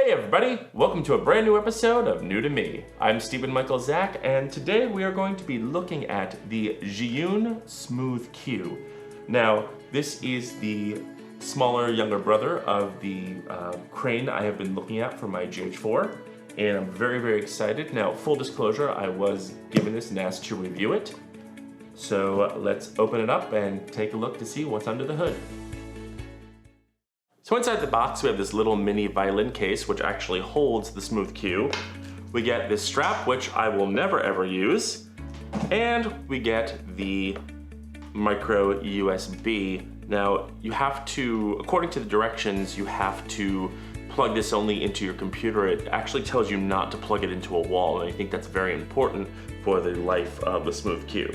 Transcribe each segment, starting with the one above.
Hey everybody, welcome to a brand new episode of New to Me. I'm Stephen Michael Zach, and today we are going to be looking at the Zhiyun Smooth Q. Now, this is the smaller, younger brother of the crane I have been looking at for my GH4, and I'm very, very excited. Now, full disclosure, I was given this and asked to review it. So let's open it up and take a look to see what's under the hood. So inside the box, we have this little mini violin case, which actually holds the Smooth Q. We get this strap, which I will never ever use. And we get the micro USB. Now, you have to, according to the directions, you have to plug this only into your computer. It actually tells you not to plug it into a wall, and I think that's very important for the life of the Smooth Q.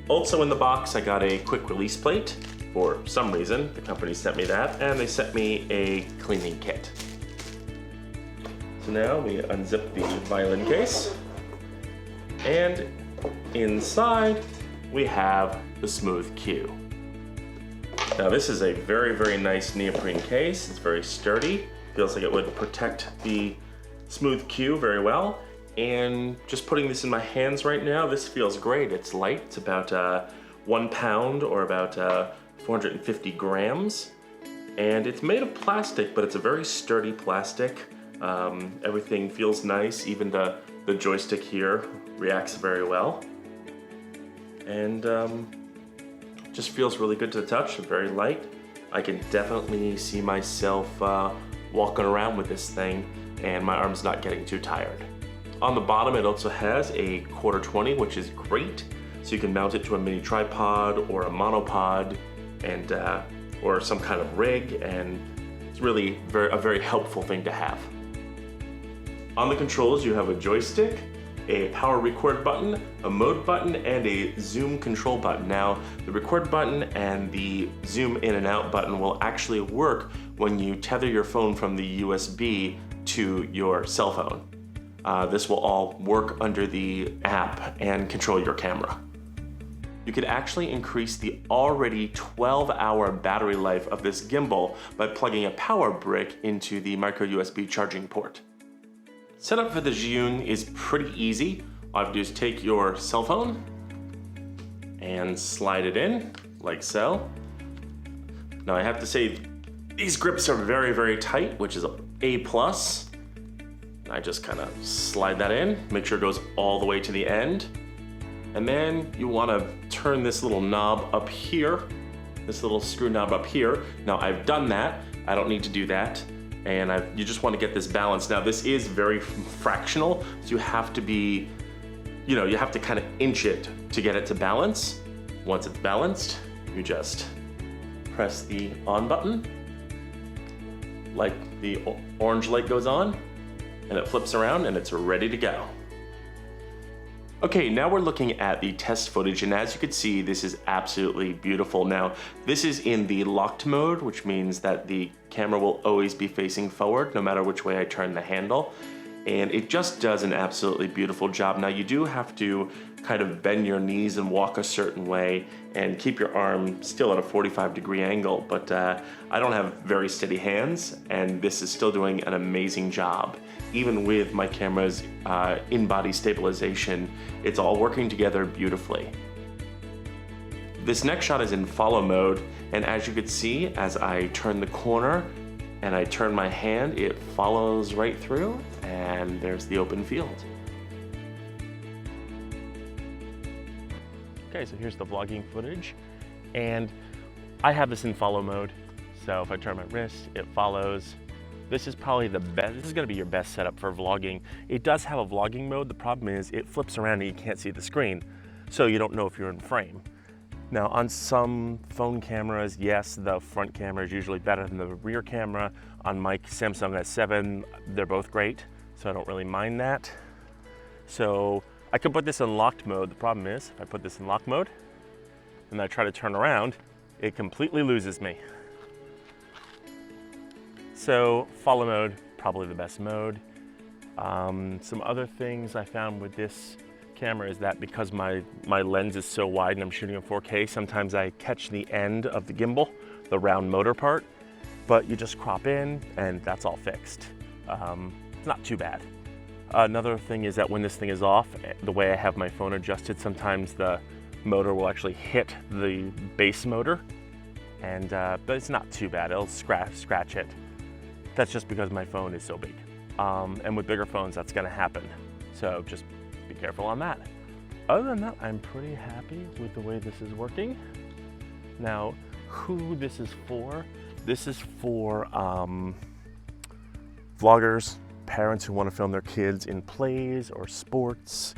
Also in the box, I got a quick release plate. For some reason, the company sent me that, and they sent me a cleaning kit. So now we unzip the violin case, and inside we have the Smooth Q. Now this is a very, very nice neoprene case. It's very sturdy. Feels like it would protect the Smooth Q very well. And just putting this in my hands right now, this feels great. It's light. It's about 1 pound or about 450 grams, and it's made of plastic, but it's a very sturdy plastic. Everything feels nice, even the joystick here reacts very well, and just feels really good to the touch, very light. I can definitely see myself walking around with this thing, and my arm's not getting too tired. On the bottom, it also has a 1/4-20, which is great, so you can mount it to a mini tripod or a monopod, and or some kind of rig, and it's really a very helpful thing to have. On the controls, you have a joystick, a power record button, a mode button, and a zoom control button. Now, the record button and the zoom in and out button will actually work when you tether your phone from the USB to your cell phone. This will all work under the app and control your camera. You could actually increase the already 12-hour battery life of this gimbal by plugging a power brick into the micro USB charging port. Setup for the Zhiyun is pretty easy. All you have to do is take your cell phone and slide it in, like so. Now I have to say, these grips are very, very tight, which is an A+. I just kind of slide that in, make sure it goes all the way to the end. And then you want to turn this little knob up here, this little screw knob up here. Now I've done that, I don't need to do that. And you just want to get this balance. Now this is very fractional, so you have to be, you have to kind of inch it to get it to balance. Once it's balanced, you just press the on button, like the orange light goes on, and it flips around and it's ready to go. Okay, now we're looking at the test footage, and as you can see, this is absolutely beautiful. Now, this is in the locked mode, which means that the camera will always be facing forward, no matter which way I turn the handle. And it just does an absolutely beautiful job. Now, you do have to kind of bend your knees and walk a certain way and keep your arm still at a 45-degree angle, but I don't have very steady hands, and this is still doing an amazing job. Even with my camera's in-body stabilization, it's all working together beautifully. This next shot is in follow mode, and as you can see, as I turn the corner and I turn my hand, it follows right through, and there's the open field. Okay, so here's the vlogging footage, and I have this in follow mode, so if I turn my wrist, it follows. This is probably the best, this is gonna be your best setup for vlogging. It does have a vlogging mode. The problem is it flips around and you can't see the screen, so you don't know if you're in frame. Now on some phone cameras, yes, the front camera is usually better than the rear camera. On my Samsung S7, they're both great, so I don't really mind that. So I could put this in locked mode. The problem is, if I put this in lock mode and I try to turn around, it completely loses me. So follow mode, probably the best mode. Some other things I found with this camera is that because my lens is so wide and I'm shooting in 4K, sometimes I catch the end of the gimbal, the round motor part, but you just crop in and that's all fixed. It's not too bad. Another thing is that when this thing is off, the way I have my phone adjusted, sometimes the motor will actually hit the base motor, and but it's not too bad. It'll scratch it. That's just because my phone is so big. And with bigger phones, that's gonna happen. So just be careful on that. Other than that, I'm pretty happy with the way this is working. Now, who this is for? This is for vloggers, parents who want to film their kids in plays or sports,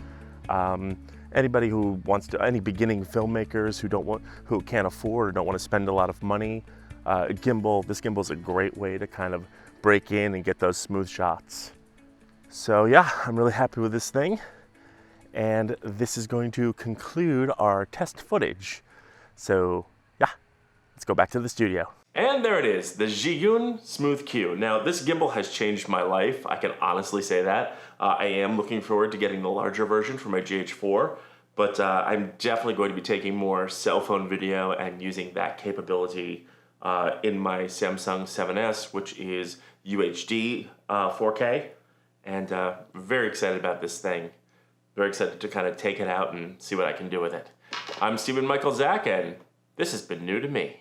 anybody who wants to, any beginning filmmakers who can't afford or don't want to spend a lot of money. This gimbal is a great way to kind of break in and get those smooth shots. So yeah, I'm really happy with this thing, and this is going to conclude our test footage. So yeah, let's go back to the studio. And there it is, the Zhiyun Smooth Q. Now, this gimbal has changed my life. I can honestly say that. I am looking forward to getting the larger version for my GH4, but I'm definitely going to be taking more cell phone video and using that capability in my Samsung 7S, which is UHD 4K, and very excited about this thing. Very excited to kind of take it out and see what I can do with it. I'm Stephen Michael Zach, and this has been New to Me.